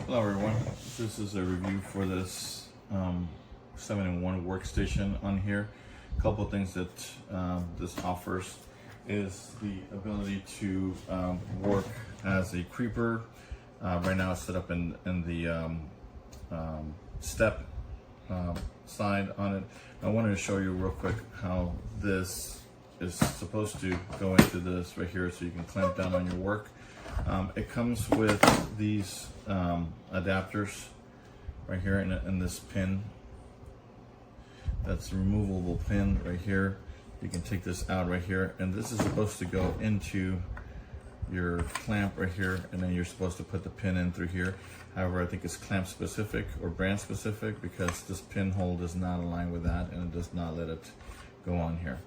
Hello everyone, this is a review for this 7-in-1 workstation on here. A couple of things that this offers is the ability to work as a creeper. Right now it's set up in the step side on it. I wanted to show you real quick how this is supposed to go into this right here so you can clamp down on your work. It comes with these adapters right here in this pin. That's a removable pin right here. You can take this out right here, and this is supposed to go into your clamp right here, and then you're supposed to put the pin in through here. However, I think it's clamp specific or brand specific because this pinhole does not align with that, and it does not let it go on here.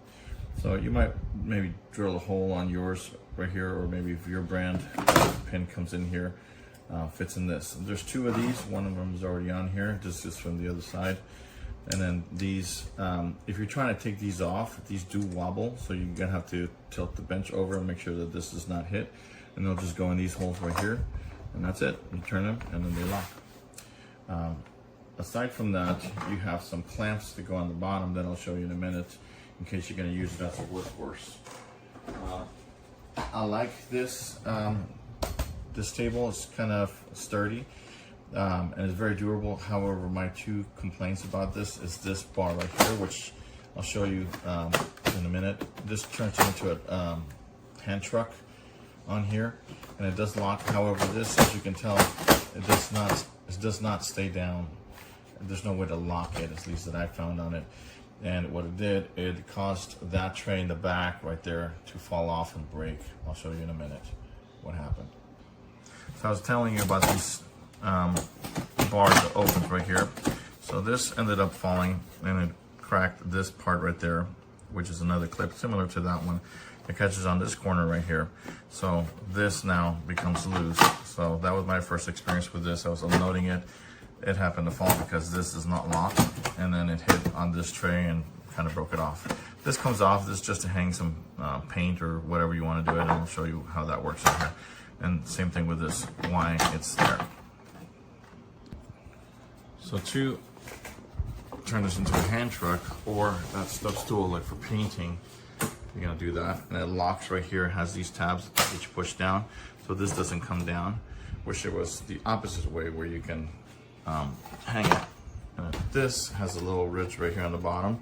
So you might maybe drill a hole on yours right here, or maybe if your brand pin comes in here, fits in this. And there's two of these. One of them is already on here. This is from the other side. And then these, if you're trying to take these off, these do wobble, so you're gonna have to tilt the bench over and make sure that this does not hit. And they'll just go in these holes right here, and that's it. You turn them, and then they lock. Aside from that, you have some clamps to go on the bottom that I'll show you in a minute, in case you're going to use it as a workhorse. I like this. This table is kind of sturdy and it's very durable. However, my two complaints about this is this bar right here, which I'll show you in a minute. This turns into a hand truck on here, and it does lock. However, this, as you can tell, it does not stay down. There's no way to lock it, at least that I found on it. And what it did, it caused that tray in the back right there to fall off and break. I'll show you in a minute what happened. So I was telling you about these bars that opened right here. So this ended up falling, and it cracked this part right there, which is another clip similar to that one. It catches on this corner right here. So this now becomes loose. So that was my first experience with this. I was unloading it. It happened to fall because this is not locked, and then it hit on this tray and kind of broke it off. This comes off. This is just to hang some paint or whatever you want to do it, and I'll show you how that works in here. And same thing with this, why it's there. So to turn this into a hand truck or that step stool like for painting, you're gonna do that, and it locks right here. It has these tabs that you push down, so this doesn't come down. Wish it was the opposite way where you can hang it. And this has a little ridge right here on the bottom,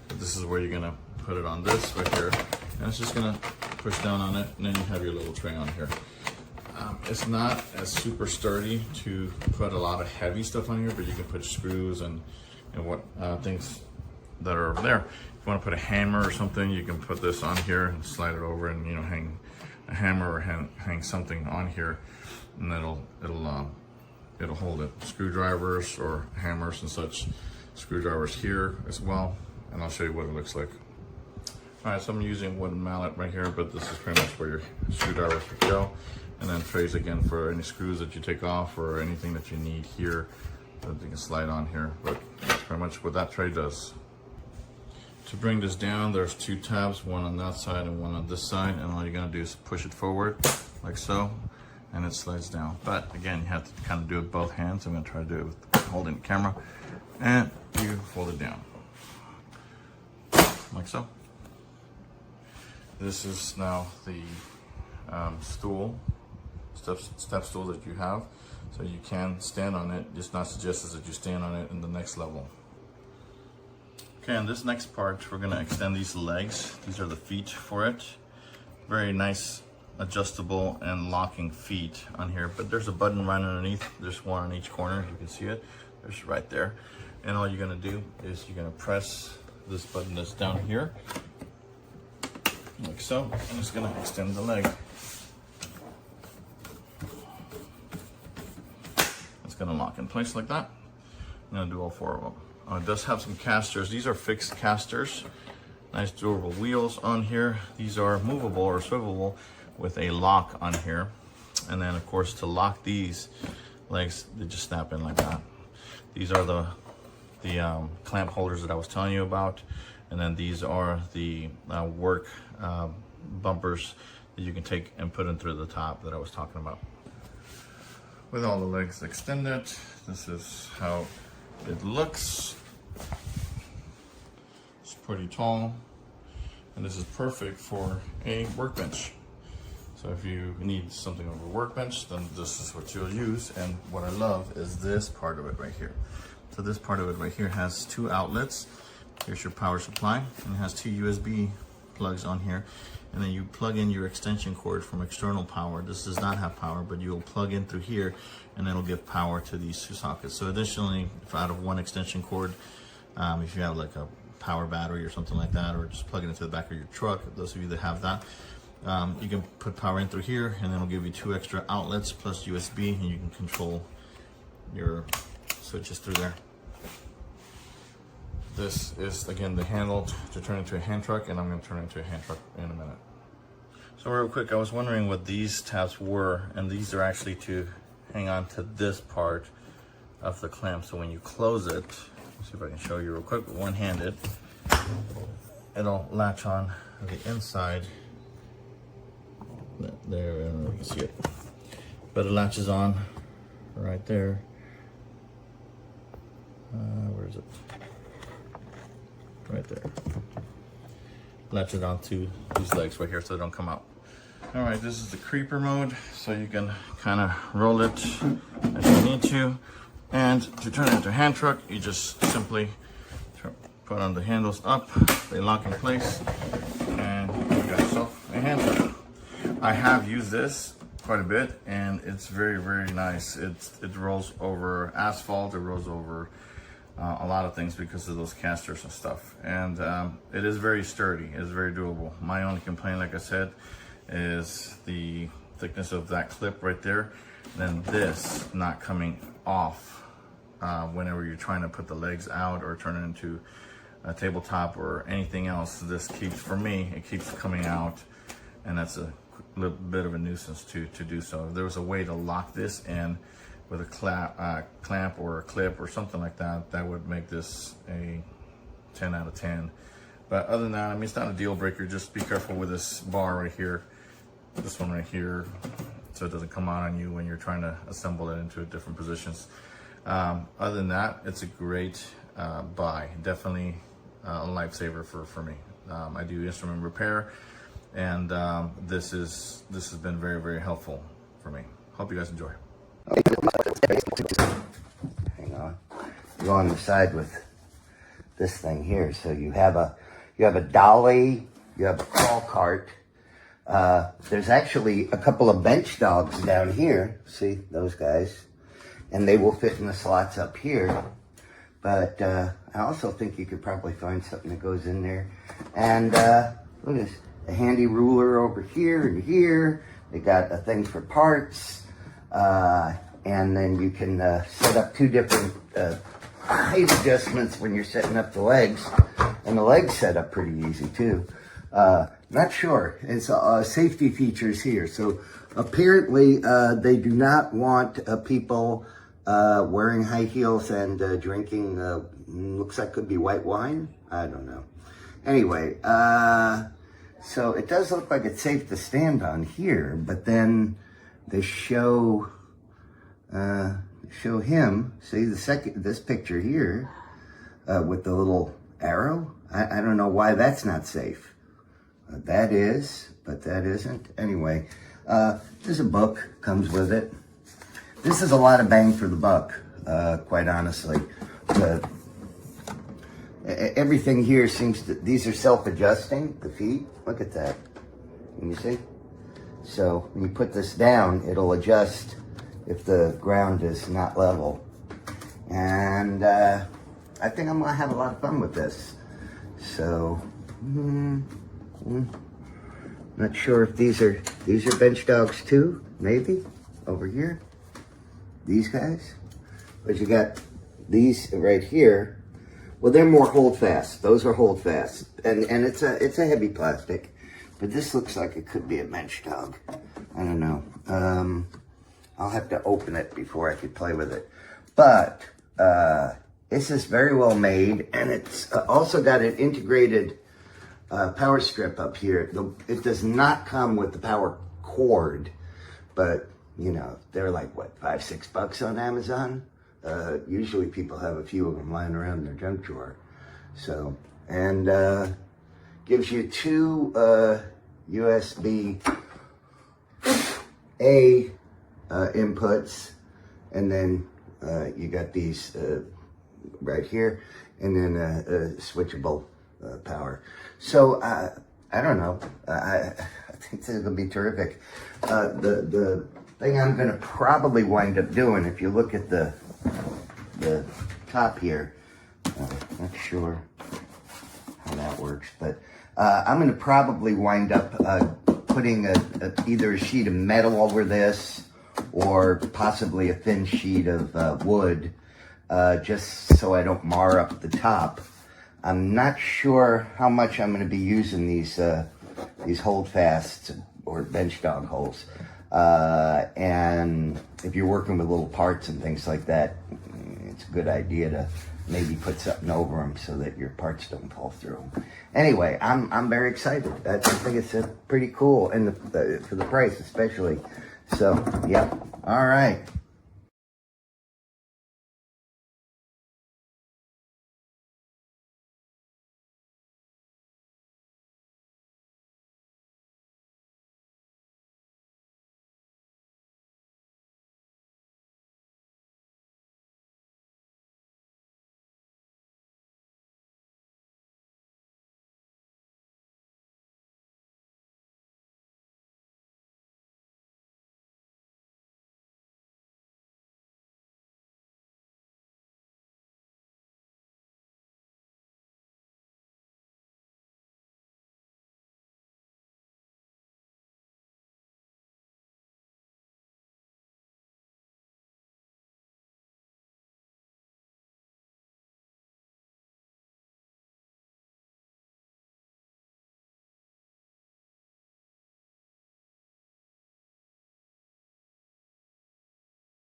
but this is where you're gonna put it on this right here, and it's just gonna push down on it, and then you have your little tray on here. It's not as super sturdy to put a lot of heavy stuff on here, but you can put screws and what things that are there. If you want to put a hammer or something, you can put this on here and slide it over, and hang a hammer or hang something on here, and it'll hold it. Screwdrivers or hammers and such. Screwdrivers here as well, and I'll show you what it looks like. All right, so I'm using a wooden mallet right here, but this is pretty much where your screwdrivers would go. And then trays again for any screws that you take off or anything that you need here that you can slide on here. But that's pretty much what that tray does. To bring this down, there's two tabs, one on that side and one on this side, and all you're gonna do is push it forward like so, and it slides down. But again, you have to kind of do it with both hands. I'm gonna try to do it with holding the camera, and you fold it down like so. This is now the step stool that you have, so you can stand on it. It's not suggested that you stand on it in the next level. Okay, on this next part, we're gonna extend these legs. These are the feet for it. Very nice, adjustable and locking feet on here, but there's a button right underneath. There's one on each corner, you can see it. There's right there. And all you're gonna do is you're gonna press this button that's down here, like so, and it's gonna extend the leg. Gonna lock in place like that. I'm gonna do all four of them. It does have some casters. These are fixed casters. Nice durable wheels on here. These are movable or swivelable with a lock on here. And then of course to lock these legs, they just snap in like that. These are the clamp holders that I was telling you about. And then these are the work bumpers that you can take and put in through the top that I was talking about. with all the legs extended. This is how it looks. It's pretty tall, and this is perfect for a workbench. So if you need something over a workbench, then this is what you'll use. And what I love is this part of it right here. So this part of it right here has 2 outlets. Here's your power supply, and it has 2 USB plugs on here. And then you plug in your extension cord from external power. This does not have power, but you'll plug in through here, and it'll give power to these 2 sockets. So additionally, if out of 1 extension cord, if you have like a power battery or something like that, or just plug it into the back of your truck, those of you that have that, you can put power in through here, and then it'll give you 2 extra outlets plus USB, and you can control your switches through there. This is, again, the handle to turn into a hand truck, and I'm going to turn it into a hand truck in a minute. So real quick, I was wondering what these tabs were, and these are actually to hang on to this part of the clamp. So when you close it, let's see if I can show you real quick, one-handed, it'll latch on the inside. There, I don't know if you can see it, but it latches on right there. Where is it? Right there. Latch it onto these legs right here so they don't come out. All right, this is the creeper mode, so you can kind of roll it as you need to. And to turn it into a hand truck, you just simply put on the handles up, they lock in place, and you got yourself a hand truck. I have used this quite a bit, and it's very, very nice. It rolls over asphalt, it rolls over a lot of things because of those casters and stuff. And it is very sturdy, it's very doable. My only complaint, like I said, is the thickness of that clip right there. Then this not coming off whenever you're trying to put the legs out or turn it into a tabletop or anything else. This keeps, for me, it keeps coming out, and that's a little bit of a nuisance to do so. If there was a way to lock this in with a clamp or a clip or something like that, that would make this a 10 out of 10. But other than that, I mean, it's not a deal breaker. Just be careful with this bar right here, this one right here, so it doesn't come out on you when you're trying to assemble it into different positions. Other than that, it's a great buy. Definitely a lifesaver for me. I do instrument repair, and this has been very, very helpful for me. Hope you guys enjoy. Hang on. Go on the side with this thing here. So you have a dolly, you have a crawl cart. There's actually a couple of bench dogs down here. See those guys? And they will fit in the slots up here. But I also think you could probably find something that goes in there. And look at this, a handy ruler over here and here. They got a thing for parts. And then you can set up 2 different height adjustments when you're setting up the legs. And the legs set up pretty easy too. Not sure. It's safety features here. So apparently they do not want people wearing high heels and drinking, looks like could be white wine. I don't know. Anyway, so it does look like it's safe to stand on here, but then they show him, see this picture here, with the little arrow. I don't know why that's not safe. That is, but that isn't. Anyway, there's a book, comes with it. This is a lot of bang for the buck, quite honestly. Everything here seems to, these are self-adjusting, the feet. Look at that. Can you see? So when you put this down, it'll adjust if the ground is not level. And I think I'm gonna have a lot of fun with this. So, not sure if these are bench dogs too, maybe, over here. These guys. But you got these right here. Well, they're more hold fast. Those are hold fast. And it's a heavy plastic. But this looks like it could be a bench dog. I don't know. I'll have to open it before I could play with it. But this is very well made, and it's also got an integrated power strip up here. It does not come with the power cord, but you know, they're like what, $5-6 on Amazon. Usually people have a few of them lying around in their junk drawer. So, and gives you 2 USB A inputs, and then you got these right here, and then a switchable power. So I don't know. I think this is gonna be terrific. The thing I'm gonna probably wind up doing, if you look at the top here, not sure how that works, but I'm gonna probably wind up putting either a sheet of metal over this, or possibly a thin sheet of wood, just so I don't mar up the top. I'm not sure how much I'm going to be using these holdfasts or bench dog holes. And if you're working with little parts and things like that, it's a good idea to maybe put something over them so that your parts don't fall through. Anyway, I'm very excited. I think it's pretty cool, and for the price especially. So, yeah. All right.